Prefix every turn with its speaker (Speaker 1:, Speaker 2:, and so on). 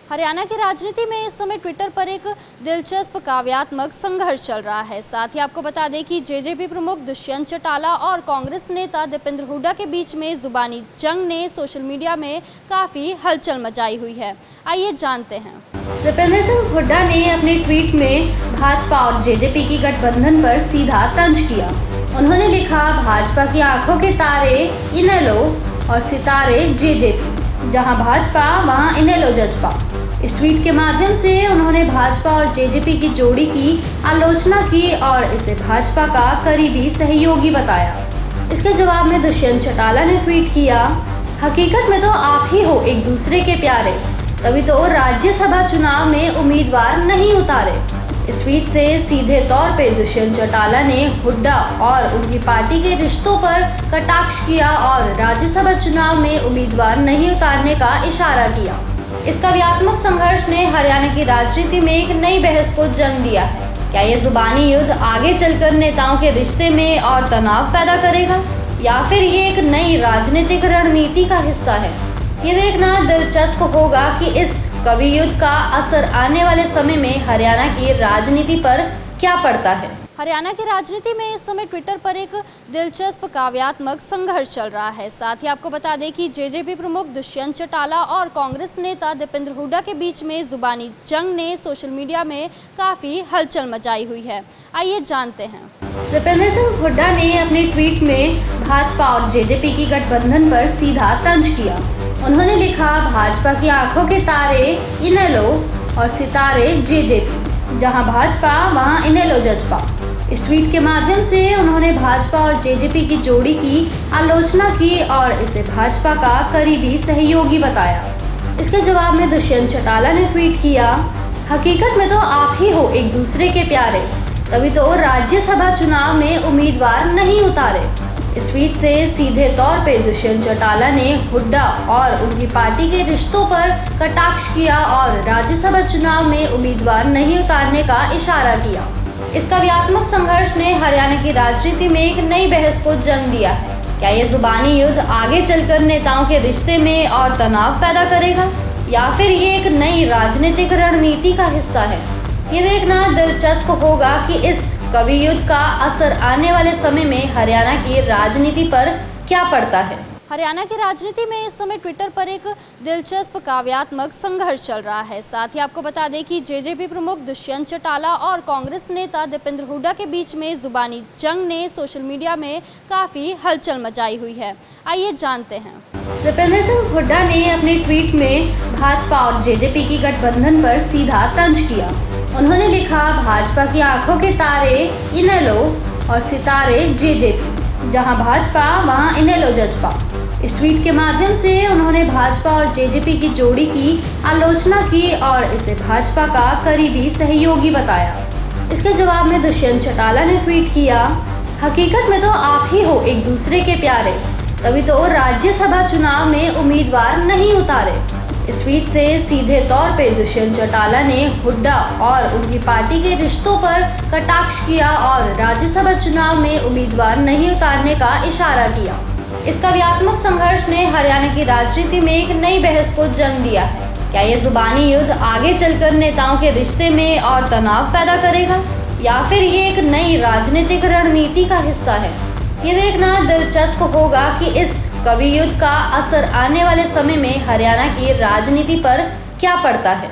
Speaker 1: हरियाणा की राजनीति में इस समय ट्विटर पर एक दिलचस्प काव्यात्मक संघर्ष चल रहा है। साथ ही आपको बता दें कि जेजेपी प्रमुख दुष्यंत चौटाला और कांग्रेस नेता दीपेंद्र हुड्डा के बीच में जुबानी जंग ने सोशल मीडिया में काफ़ी हलचल मचाई हुई है। आइए जानते हैं। दीपेंद्र सिंह हुड्डा ने अपने ट्वीट में भाजपा और जेजेपी की गठबंधन पर सीधा तंज किया। उन्होंने लिखा, भाजपा की आंखों के तारे इनेलो और सितारे जेजेपी, जहां भाजपा वहां इनेलो जजपा। इस ट्वीट के माध्यम से उन्होंने भाजपा और जेजेपी की जोड़ी की आलोचना की और इसे भाजपा का करीबी सहयोगी बताया। इसके जवाब में दुष्यंत चौटाला ने ट्वीट किया, हकीकत में तो आप ही हो एक दूसरे के प्यारे, तभी तो राज्यसभा चुनाव में उम्मीदवार नहीं उतारे। इस ट्वीट से सीधे तौर पे दुष्यंत चौटाला ने हुड्डा और उनकी पार्टी के रिश्तों पर कटाक्ष किया और राज्यसभा चुनाव में उम्मीदवार नहीं उतारने का इशारा किया। इस काव्यात्मक संघर्ष ने हरियाणा की राजनीति में एक नई बहस को जन्म दिया है। क्या यह जुबानी युद्ध आगे चलकर नेताओं के रिश्ते में और तनाव पैदा करेगा, या फिर ये एक नई राजनीतिक रणनीति का हिस्सा है? ये देखना दिलचस्प होगा कि इस कवि युद्ध का असर आने वाले समय में हरियाणा की राजनीति पर क्या पड़ता है। हरियाणा की राजनीति में इस समय ट्विटर पर एक दिलचस्प काव्यात्मक संघर्ष चल रहा है। साथ ही आपको बता दें कि जेजेपी प्रमुख दुष्यंत चौटाला और कांग्रेस नेता दीपेंद्र हुड्डा के बीच में जुबानी जंग ने सोशल मीडिया में काफ़ी हलचल मचाई हुई है। आइए जानते हैं। दीपेंद्र सिंह हुड्डा ने अपने ट्वीट में भाजपा और जेजेपी की गठबंधन पर सीधा तंज किया। उन्होंने लिखा, भाजपा की आंखों के तारे इनेलो और सितारे जेजेपी, जहां भाजपा वहां इनेलो जजपा। इस ट्वीट के माध्यम से उन्होंने भाजपा और जेजेपी की जोड़ी की आलोचना की और इसे भाजपा का करीबी सहयोगी बताया। इसके जवाब में दुष्यंत चौटाला ने ट्वीट किया, हकीकत में तो आप ही हो एक दूसरे के प्यारे, तभी तो राज्यसभा चुनाव में उम्मीदवार नहीं उतारे। इस ट्वीट से सीधे तौर पे दुष्यंत चौटाला ने हुड्डा और उनकी पार्टी के रिश्तों पर कटाक्ष किया और राज्यसभा चुनाव में उम्मीदवार नहीं उतारने का इशारा किया। इस काव्यात्मक संघर्ष ने हरियाणा की राजनीति में एक नई बहस को जन्म दिया है। क्या यह जुबानी युद्ध आगे चलकर नेताओं के रिश्ते में और तनाव पैदा करेगा, या फिर ये एक नई राजनीतिक रणनीति का हिस्सा है? ये देखना दिलचस्प होगा कि इस कवि युद्ध का असर आने वाले समय में हरियाणा की राजनीति पर क्या पड़ता है। हरियाणा की राजनीति में इस समय ट्विटर पर एक दिलचस्प काव्यात्मक संघर्ष चल रहा है। साथ ही आपको बता दें कि जेजेपी प्रमुख दुष्यंत चौटाला और कांग्रेस नेता दीपेंद्र हुड्डा के बीच में जुबानी जंग ने सोशल मीडिया में काफ़ी हलचल मचाई हुई है। आइए जानते हैं। दीपेंद्र सिंह हुड्डा ने अपने ट्वीट में भाजपा और जेजेपी की गठबंधन पर सीधा तंज किया। उन्होंने लिखा, भाजपा की आंखों के तारे इनेलो और सितारे जेजेपी, जहां भाजपा वहां इनेलो जजपा। इस ट्वीट के माध्यम से उन्होंने भाजपा और जेजेपी की जोड़ी की आलोचना की और इसे भाजपा का करीबी सहयोगी बताया। इसके जवाब में दुष्यंत चौटाला ने ट्वीट किया, हकीकत में तो आप ही हो एक दूसरे के प्यारे, तभी तो राज्यसभा चुनाव में उम्मीदवार नहीं उतारे। इस ट्वीट से सीधे तौर पे दुष्यंत चौटाला ने हुड्डा और उनकी पार्टी के रिश्तों पर कटाक्ष किया और राज्यसभा चुनाव में उम्मीदवार नहीं उतारने का इशारा किया। इस काव्यात्मक संघर्ष ने हरियाणा की राजनीति में एक नई बहस को जन्म दिया है। क्या यह जुबानी युद्ध आगे चलकर नेताओं के रिश्ते में और तनाव पैदा करेगा, या फिर ये एक नई राजनीतिक रणनीति का हिस्सा है? ये देखना दिलचस्प होगा कि इस कवि युद्ध का असर आने वाले समय में हरियाणा की राजनीति पर क्या पड़ता है।